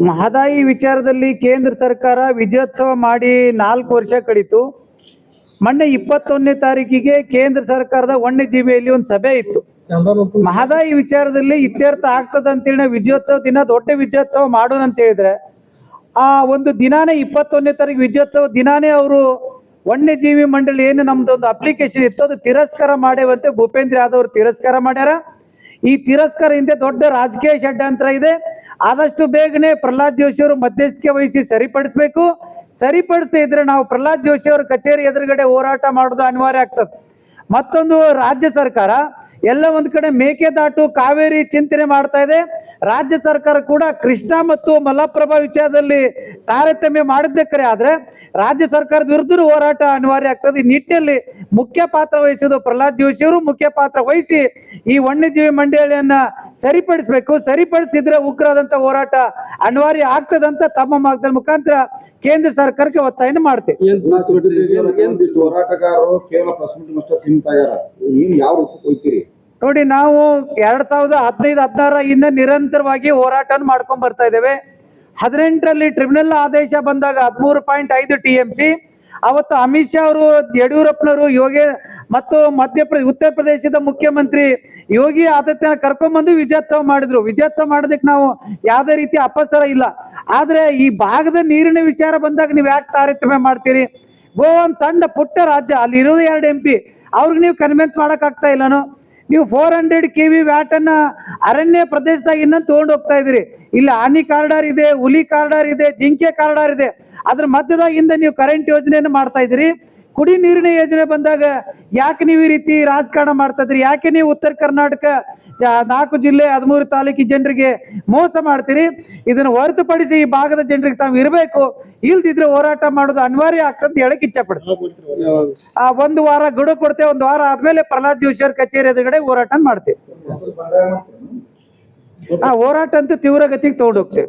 ಮಹದಾಯಿ ವಿಚಾರದಲ್ಲಿ ಕೇಂದ್ರ ಸರ್ಕಾರ ವಿಜಯೋತ್ಸವ ಮಾಡಿ 4 ವರ್ಷ ಕಳೀತು. ಮೊನ್ನೆ 21ನೇ ತಾರೀಕಿಗೆ ಕೇಂದ್ರ ಸರ್ಕಾರದ ವನ್ಯಜೀವಿಯಲ್ಲಿ ಒಂದು ಸಭೆ ಇತ್ತು. ಮಹದಾಯಿ ವಿಚಾರದಲ್ಲಿ ಇತ್ಯರ್ಥ ಆಗ್ತದೆ ಅಂತೇಳಿ ನಾವು ವಿಜಯೋತ್ಸವ ದಿನ ದೊಡ್ಡ ವಿಜಯೋತ್ಸವ ಮಾಡೋಣ ಅಂತ ಹೇಳಿದ್ರೆ, ಆ ಒಂದು ದಿನಾನೇ 21ನೇ ತಾರೀಕು ವಿಜಯೋತ್ಸವ ದಿನಾನೇ ಅವರು ವನ್ಯಜೀವಿ ಮಂಡಳಿ ಏನು ನಮ್ದು ಒಂದು ಅಪ್ಲಿಕೇಶನ್ ಇತ್ತು ಅದು ತಿರಸ್ಕಾರ ಮಾಡ್ಯವಂತೆ. ಭೂಪೇಂದ್ರ ಯಾದವ್ ಅವರು ತಿರಸ್ಕಾರ ಮಾಡ್ಯಾರ. ಈ ತಿರಸ್ಕಾರ ಹಿಂದೆ ದೊಡ್ಡ ರಾಜಕೀಯ ಷಡ್ಯಂತ್ರ ಇದೆ. ಆದಷ್ಟು ಬೇಗನೆ ಪ್ರಹ್ಲಾದ್ ಜೋಶಿ ಅವರು ಮಧ್ಯಸ್ಥಿಕೆ ವಹಿಸಿ ಸರಿಪಡಿಸಬೇಕು. ಸರಿಪಡಿಸದೇ ಇದ್ರೆ ನಾವು ಪ್ರಹ್ಲಾದ್ ಜೋಶಿ ಅವರ ಕಚೇರಿ ಎದುರುಗಡೆ ಹೋರಾಟ ಮಾಡೋದು ಅನಿವಾರ್ಯ ಆಗ್ತದೆ. ಮತ್ತೊಂದು, ರಾಜ್ಯ ಸರ್ಕಾರ ಎಲ್ಲ ಒಂದ್ ಕಡೆ ಮೇಕೆದಾಟು ಕಾವೇರಿ ಚಿಂತನೆ ಮಾಡ್ತಾ ಇದೆ. ರಾಜ್ಯ ಸರ್ಕಾರ ಕೂಡ ಕೃಷ್ಣಾ ಮತ್ತು ಮಲಪ್ರಭಾ ವಿಚಾರದಲ್ಲಿ ತಾರತಮ್ಯ ಮಾಡಿದ್ದಕ್ಕರೆ ಆದ್ರೆ ರಾಜ್ಯ ಸರ್ಕಾರದ ವಿರುದ್ಧ ಹೋರಾಟ ಅನಿವಾರ್ಯ ಆಗ್ತದೆ. ಈ ನಿಟ್ಟಿನಲ್ಲಿ ಮುಖ್ಯ ಪಾತ್ರ ವಹಿಸೋದು ಪ್ರಹ್ಲಾದ್ ಜೋಶಿ ಅವರು ಮುಖ್ಯ ಪಾತ್ರ ವಹಿಸಿ ಈ ವನ್ಯಜೀವಿ ಮಂಡಳಿಯನ್ನ ಸರಿಪಡಿಸಬೇಕು. ಸರಿಪಡಿಸಿದ್ರೆ ಉಗ್ರವಾದಂತ ಹೋರಾಟ ಅನಿವಾರ್ಯ ಆಗ್ತದಂತ ತಮ್ಮ ಮಾರ್ಗದ ಮುಖಾಂತರ ಕೇಂದ್ರ ಸರ್ಕಾರಕ್ಕೆ ಒತ್ತಾಯನ ಮಾಡ್ತೇವೆ. ಹೋರಾಟಗಾರರು ಕೇವಲ ಪ್ರಶ್ನೆ ಸೀಮಿತ ಯಾವ ರೂಪಕ್ಕೆ ಹೋಗ್ತೀರಿ ನೋಡಿ, ನಾವು 2015-16 ಇಂದ ನಿರಂತರವಾಗಿ ಹೋರಾಟ ಮಾಡ್ಕೊಂಡ್ ಬರ್ತಾ ಇದ್ದೇವೆ. 18ರಲ್ಲಿ ಟ್ರಿಬ್ಯುನಲ್ ಆದೇಶ ಬಂದಾಗ 13.5 TMC ಅವತ್ತು ಅಮಿತ್ ಶಾ ಅವರು, ಯಡಿಯೂರಪ್ಪನವರು, ಯೋಗಿ ಮತ್ತು ಉತ್ತರ ಪ್ರದೇಶದ ಮುಖ್ಯಮಂತ್ರಿ ಯೋಗಿ ಆದಿತ್ಯನಾಥ್ ಕರ್ಕೊಂಡ್ಬಂದು ವಿಜಯೋತ್ಸವ ಮಾಡಿದ್ರು. ವಿಜಯೋತ್ಸವ ಮಾಡೋದಕ್ಕೆ ನಾವು ಯಾವುದೇ ರೀತಿ ಅಪಸರ ಇಲ್ಲ. ಆದ್ರೆ ಈ ಭಾಗದ ನೀರಿನ ವಿಚಾರ ಬಂದಾಗ ನೀವು ಯಾಕೆ ತಾರತಮ್ಯ ಮಾಡ್ತೀರಿ? ಗೋವಾ ಒಂದು ಸಣ್ಣ ಪುಟ್ಟ ರಾಜ್ಯ, ಅಲ್ಲಿ ಇರೋದು 2 MP, ಅವ್ರಿಗೆ ನೀವು ಕನ್ವಿನ್ಸ್ ಮಾಡಕ್ ಆಗ್ತಾ ಇಲ್ಲನೋ? ನೀವು 400 KV ವ್ಯಾಟ್ ಅನ್ನ ಅರಣ್ಯ ಪ್ರದೇಶದಾಗ ಇನ್ನೊಂದು ತಗೊಂಡು ಹೋಗ್ತಾ ಇದ್ರಿ. ಇಲ್ಲಿ ಆನಿ ಕಾರಿಡಾರ್ ಇದೆ, ಹುಲಿ ಕಾರಿಡಾರ್ ಇದೆ, ಜಿಂಕೆ ಕಾರಿಡಾರ್ ಇದೆ. ಅದ್ರ ಮಧ್ಯದಾಗಿಂದ ನೀವು ಕರೆಂಟ್ ಯೋಜನೆಯನ್ನು ಮಾಡ್ತಾ ಇದ್ದೀರಿ. ಕುಡಿ ನೀರಿನ ಯೋಜನೆ ಬಂದಾಗ ಯಾಕೆ ನೀವು ಈ ರೀತಿ ರಾಜಕಾರಣ ಮಾಡ್ತಾ ಇದ್ರಿ? ಯಾಕೆ ನೀವು ಉತ್ತರ ಕರ್ನಾಟಕ 4 ಜಿಲ್ಲೆ 13 ತಾಲೂಕಿನ ಜನರಿಗೆ ಮೋಸ ಮಾಡ್ತೀರಿ? ಇದನ್ನು ಹೊರತುಪಡಿಸಿ ಈ ಭಾಗದ ಜನರಿಗೆ ತಾವು ಇರಬೇಕು, ಇಲ್ದಿದ್ರೆ ಹೋರಾಟ ಮಾಡೋದು ಅನಿವಾರ್ಯ ಆಗ್ತದೆ ಹೇಳಕ್ ಇಚ್ಛೆ ಪಡ್ತೀವಿ. 1 ವಾರ ಗಡುವು ಕೊಡ್ತೇವೆ. 1 ವಾರ ಆದ್ಮೇಲೆ ಪ್ರಹ್ಲಾದ್ ಜೋಶಿ ಅವ್ರ ಕಚೇರಿ ಎದುರುಗಡೆ ಹೋರಾಟ ಮಾಡ್ತೇವೆ. ಹೋರಾಟ ಅಂತೂ ತೀವ್ರಗತಿಗೆ ತಗೊಂಡು ಹೋಗ್ತೇವೆ.